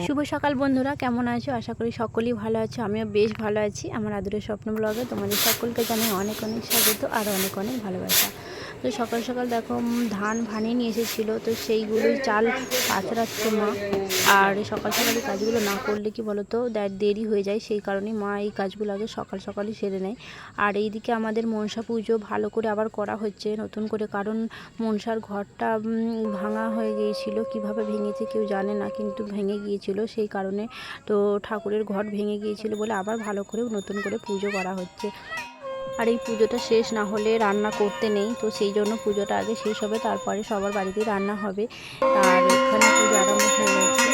শুভ সকাল বন্ধুরা, কেমন আছো? আশা করি সকলেই ভালো আছো। আমিও বেশ ভালো আছি। আমার আদরের স্বপ্ন ব্লগে তোমাদের সকলকে জানাই অনেক অনেক স্বাগত আর অনেক অনেক ভালোবাসা। তো সকাল সকাল দেখো ধান ভানিয়ে নিয়ে এসেছিলো, তো সেইগুলোই চাল পাথরাচ্ছে মা। আর সকাল সকালে কাজগুলো না করলে কি বলো তো দেরি হয়ে যায়, সেই কারণেই মা এই কাজগুলো আগে সকাল সকালই সেরে নেয়। আর এইদিকে আমাদের মনসা পুজো ভালো করে আবার করা হচ্ছে নতুন করে, কারণ মনসার ঘরটা ভাঙা হয়ে গিয়েছিল। কিভাবে ভেঙেছে কেউ জানে না, কিন্তু ভেঙে গিয়েছিল সেই কারণে। তো ঠাকুরের ঘর ভেঙে গিয়েছিল বলে আবার ভালো করে নতুন করে পুজো করা হচ্ছে। আর এই পুজোটা শেষ না হলে রান্না করতে নেই, তো সেই জন্য পুজোটা আগে শেষ হবে, তারপরে সবার বাড়িতেই রান্না হবে। আর এখানে পুজো আরম্ভ হয়ে গেছে।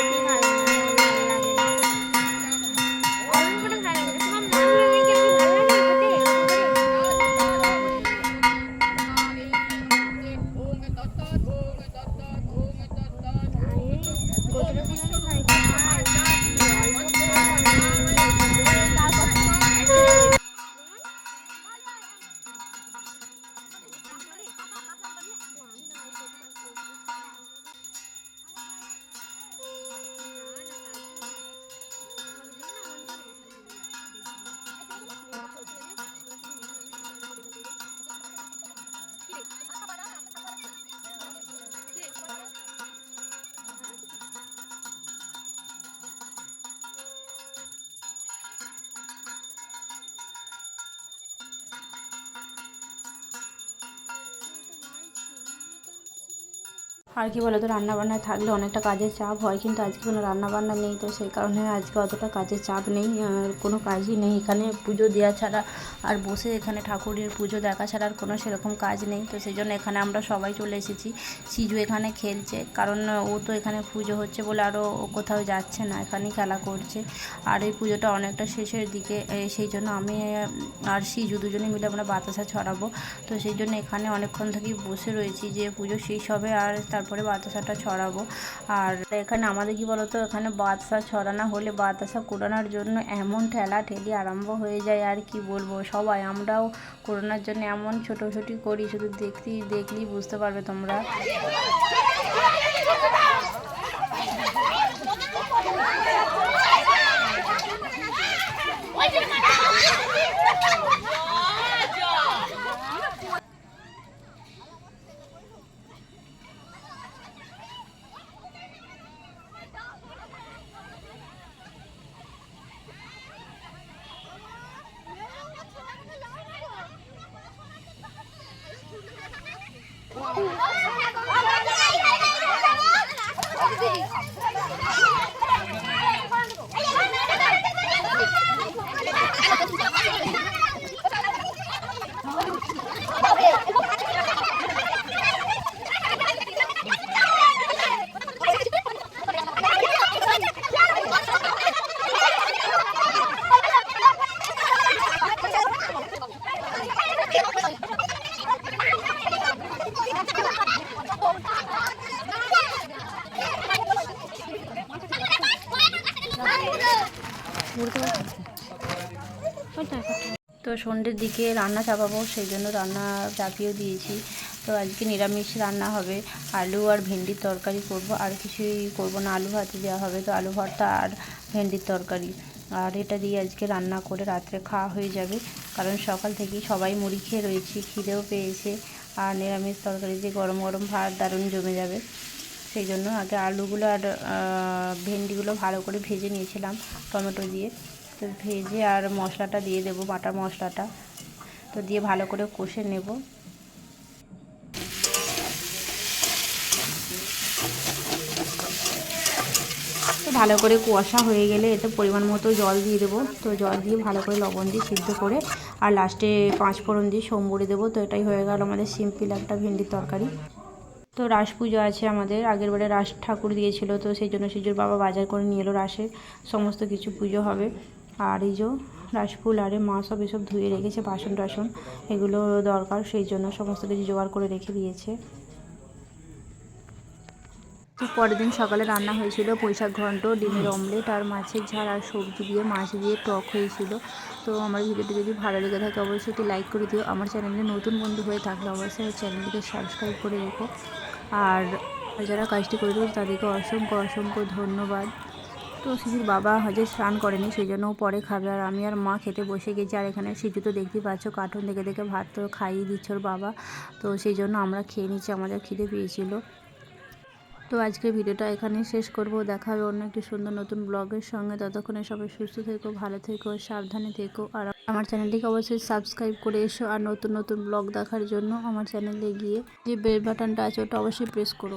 আর কি বলো তো, রান্নাবান্নায় থাকলে অনেকটা কাজের চাপ হয়, কিন্তু আজকে কোনো রান্নাবান্না নেই, তো সেই কারণে আজকে অতটা কাজের চাপ নেই। আর কোনো কাজই নেই এখানে, পুজো দেওয়া ছাড়া আর বসে এখানে ঠাকুরের পুজো দেখা ছাড়া আর কোনো সেরকম কাজ নেই। তো সেই জন্য এখানে আমরা সবাই চলে এসেছি। সিজু এখানে খেলছে, কারণ ও তো এখানে পুজো হচ্ছে বলে আরও কোথাও যাচ্ছে না, এখানেই খেলা করছে। আর এই পুজোটা অনেকটা শেষের দিকে, সেই জন্য আমি আর সিজু দুজনে মিলে আমরা বাতাসা ছড়াবো। তো সেই জন্য এখানে অনেকক্ষণ থেকেই বসে রয়েছি যে পুজো শেষ হবে আর তারপরে বাতাসাটা ছড়াবো। আর এখানে আমাদের কি বলতো, এখানে বাতাসা ছড়ানো হলে বাতাসা কোড়ানোর জন্য এমন ঠেলা ঠেলি আরম্ভ হয়ে যায়, আর কি বলবো। সবাই আমরাও কোড়ানোর জন্য এমন ছোটোছুটি করি, শুধু দেখলেই বুঝতে পারবে তোমরা। তো সন্ধ্যের দিকে রান্না চাপাবো, সেই জন্য রান্না চাপিয়ে দিয়েছি। তো আজকে নিরামিষ রান্না হবে, আলু আর ভেন্ডির তরকারি করব, আর কিছুই করব না। আলু ভাতে দেওয়া হবে, তো আলু ভর্তা আর ভেন্ডির তরকারি, আর এটা দিয়ে আজকে রান্না করে রাত্রে খাওয়া হয়ে যাবে। কারণ সকাল থেকেই সবাই মুড়ি খেয়ে রয়েছি, খিদেও পেয়েছে, আর নিরামিষ তরকারি দিয়ে গরম গরম ভাত দারুণ জমে যাবে। সেই জন্য আগে আলুগুলো আর ভেন্ডিগুলো ভালো করে ভেজে নিয়েছিলাম টমেটো দিয়ে। তো ভেজে আর মশলাটা দিয়ে দেবো, বাটা মশলাটা তো দিয়ে ভালো করে কষে নেব। তো ভালো করে কষা হয়ে গেলে এতে পরিমাণ মতো জল দিয়ে দেবো। তো জল দিয়ে ভালো করে লবণ দিয়ে সিদ্ধ করে আর লাস্টে 5 ফোড়ন দিয়ে সোমবড়ি দেবো। তো এটাই হয়ে গেল আমাদের সিম্পল একটা ভেন্ডির তরকারি। তো রাস পুজো আছে আমাদের, আগের বারে রাস ঠাকুর দিয়েছিল, তো সেই জন্য সিজুর বাবা বাজার করে নিয়ে এলো, রাসের সমস্ত কিছু পুজো হবে। আর এই যে রাসফুল আরে মা সব এসব ধুয়ে রেখেছে, বাসন টাসন এগুলো দরকার, সেই জন্য সমস্ত কিছু জোগাড় করে রেখে দিয়েছে। তো পরের দিন সকালে রান্না হয়েছিল পুঁইশাক ঘন্ট, ডিমের অমলেট আর মাছের ঝাল আর সবজি দিয়ে মাছ দিয়ে টক হয়েছিল। তো আমার ভিডিওটি যদি ভালো লেগে থাকে অবশ্যই একটি লাইক করে দিও। আমার চ্যানেলে নতুন বন্ধু হয়ে থাকলে অবশ্যই চ্যানেলটিকে সাবস্ক্রাইব করে রেখো। আর যারা কাজটি করে দেবে তাদেরকে অসংখ্য অসংখ্য ধন্যবাদ। তো সিজুর বাবা হজে স্নান করেনি, সেই জন্য পরে খাবে, আর আমি আর মা খেতে বসে গেছি। আর এখানে সিজু তো দেখতেই পাচ্ছ কার্টুন দেখে দেখে ভাত তো খাইয়ে দিচ্ছে ওর বাবা, তো সেই জন্য আমরা খেয়ে নিচ্ছি, আমাদের খিদে পেয়েছিল। তো আজকের ভিডিওটা এখানেই শেষ করব। দেখা হবে অন্য একটি সুন্দর নতুন ব্লগের সঙ্গে। ততক্ষণে সবাই সুস্থ থেকো, ভালো থেকো, সাবধানে থেকো। আর আমার চ্যানেলটিকে অবশ্যই সাবস্ক্রাইব করে এসো, আর নতুন নতুন ব্লগ দেখার জন্য আমার চ্যানেলে গিয়ে যে বেল বাটনটা আছে ওটা অবশ্যই প্রেস করো।